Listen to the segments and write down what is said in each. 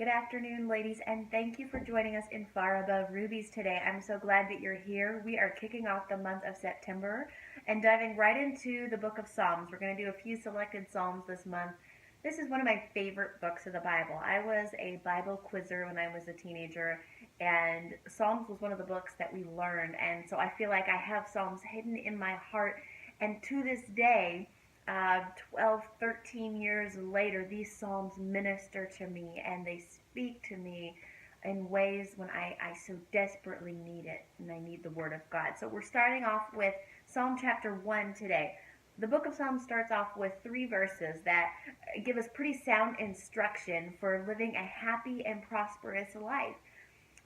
Good afternoon, ladies, and thank you for joining us in Far Above Rubies today. I'm so glad that you're here. We are kicking off the month of September and diving right into the book of Psalms. We're going to do a few selected Psalms this month. This is one of my favorite books of the Bible. I was a Bible quizzer when I was a teenager, and Psalms was one of the books that we learned. And so I feel like I have Psalms hidden in my heart. And to this day, 12, 13 years later, these Psalms minister to me and they speak to me in ways when I so desperately need it and I need the Word of God. So we're starting off with Psalm chapter 1 today. The book of Psalms starts off with 3 verses that give us pretty sound instruction for living a happy and prosperous life.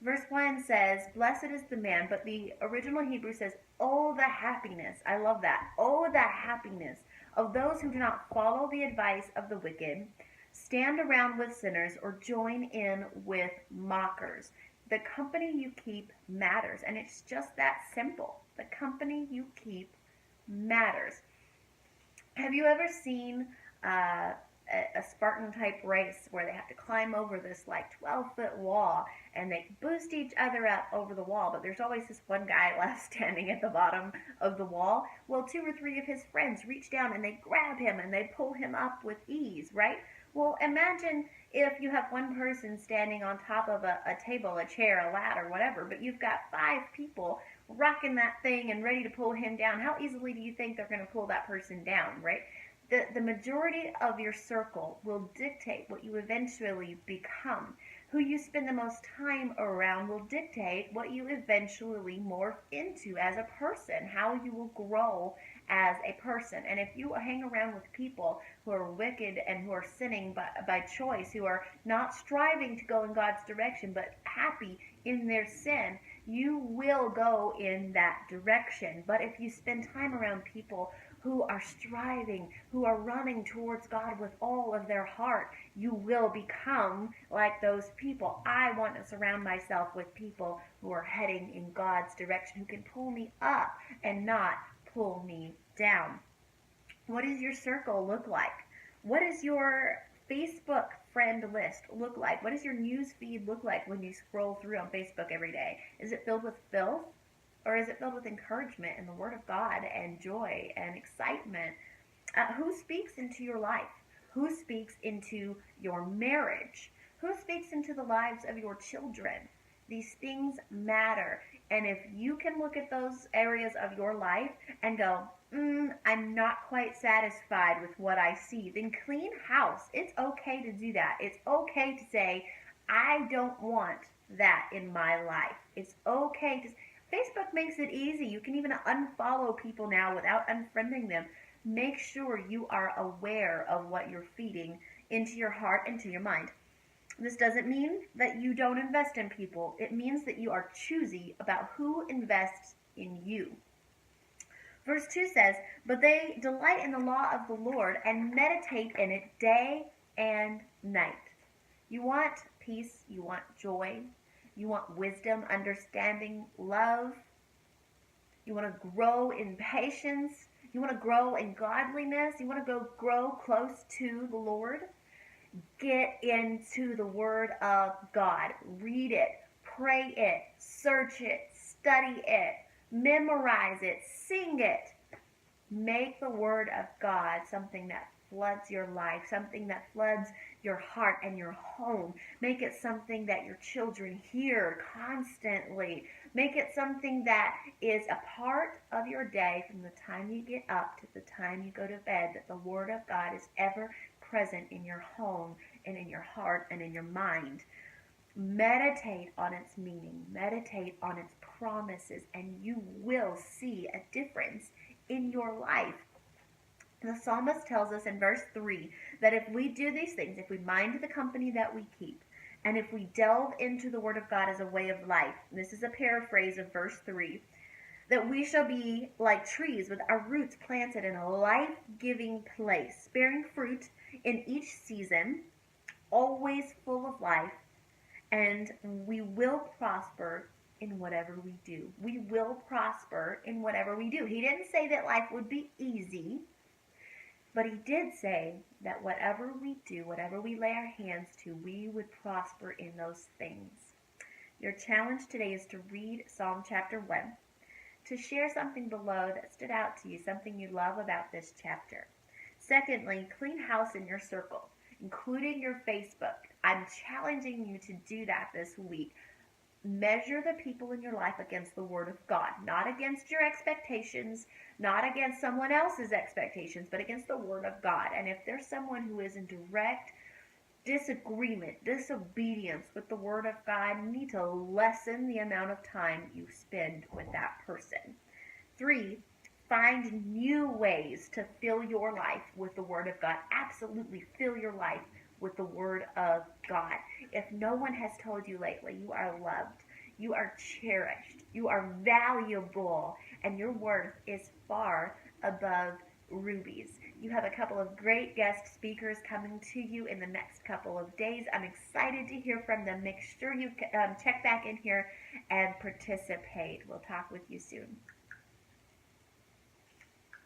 Verse 1 says, "Blessed is the man," but the original Hebrew says, "Oh, the happiness." I love that. "Oh, the happiness of those who do not follow the advice of the wicked, stand around with sinners, or join in with mockers." The company you keep matters, and it's just that simple. The company you keep matters. Have you ever seen a Spartan type race where they have to climb over this like 12-foot wall and they boost each other up over the wall, but there's always this one guy left standing at the bottom of the wall? Well, 2 or 3 of his friends reach down and they grab him and they pull him up with ease, right? Well, imagine if you have one person standing on top of a table, a chair, a ladder, whatever, but you've got 5 people rocking that thing and ready to pull him down. How easily do you think they're going to pull that person down, right? The majority of your circle will dictate what you eventually become. Who you spend the most time around will dictate what you eventually morph into as a person, how you will grow as a person. And if you hang around with people who are wicked and who are sinning by choice, who are not striving to go in God's direction but happy in their sin, you will go in that direction. But if you spend time around people who are striving, who are running towards God with all of their heart, you will become like those people. I want to surround myself with people who are heading in God's direction, who can pull me up and not pull me down. What does your circle look like? What does your Facebook friend list look like? What does your news feed look like when you scroll through on Facebook every day? Is it filled with filth? Or is it filled with encouragement and the Word of God and joy and excitement? Who speaks into your life? Who speaks into your marriage? Who speaks into the lives of your children? These things matter. And if you can look at those areas of your life and go, I'm not quite satisfied with what I see, then clean house. It's okay to do that. It's okay to say, I don't want that in my life. It's okay to... Facebook makes it easy. You can even unfollow people now without unfriending them. Make sure you are aware of what you're feeding into your heart and to your mind. This doesn't mean that you don't invest in people. It means that you are choosy about who invests in you. Verse 2 says, "But they delight in the law of the Lord and meditate in it day and night." You want peace, you want joy, you want wisdom, understanding, love. You want to grow in patience. You want to grow in godliness. You want to grow close to the Lord. Get into the Word of God. Read it. Pray it. Search it. Study it. Memorize it. Sing it. Make the Word of God something that floods your life, something that floods your heart and your home. Make it something that your children hear constantly. Make it something that is a part of your day from the time you get up to the time you go to bed, that the Word of God is ever present in your home and in your heart and in your mind. Meditate on its meaning. Meditate on its promises, and you will see a difference in your life. The psalmist tells us in verse 3 that if we do these things, if we mind the company that we keep, and if we delve into the Word of God as a way of life, and this is a paraphrase of verse 3, that we shall be like trees with our roots planted in a life-giving place, bearing fruit in each season, always full of life, and we will prosper in whatever we do. We will prosper in whatever we do. He didn't say that life would be easy. But he did say that whatever we do, whatever we lay our hands to, we would prosper in those things. Your challenge today is to read Psalm chapter 1, to share something below that stood out to you, something you love about this chapter. Secondly, clean house in your circle, including your Facebook. I'm challenging you to do that this week. Measure the people in your life against the Word of God, not against your expectations, not against someone else's expectations, but against the Word of God. And if there's someone who is in direct disagreement, disobedience with the Word of God, you need to lessen the amount of time you spend with that person. 3, find new ways to fill your life with the Word of God. Absolutely fill your life with the Word of God. If no one has told you lately, you are loved, you are cherished, you are valuable, and your worth is far above rubies. You have a couple of great guest speakers coming to you in the next couple of days. I'm excited to hear from them. Make sure you check back in here and participate. We'll talk with you soon.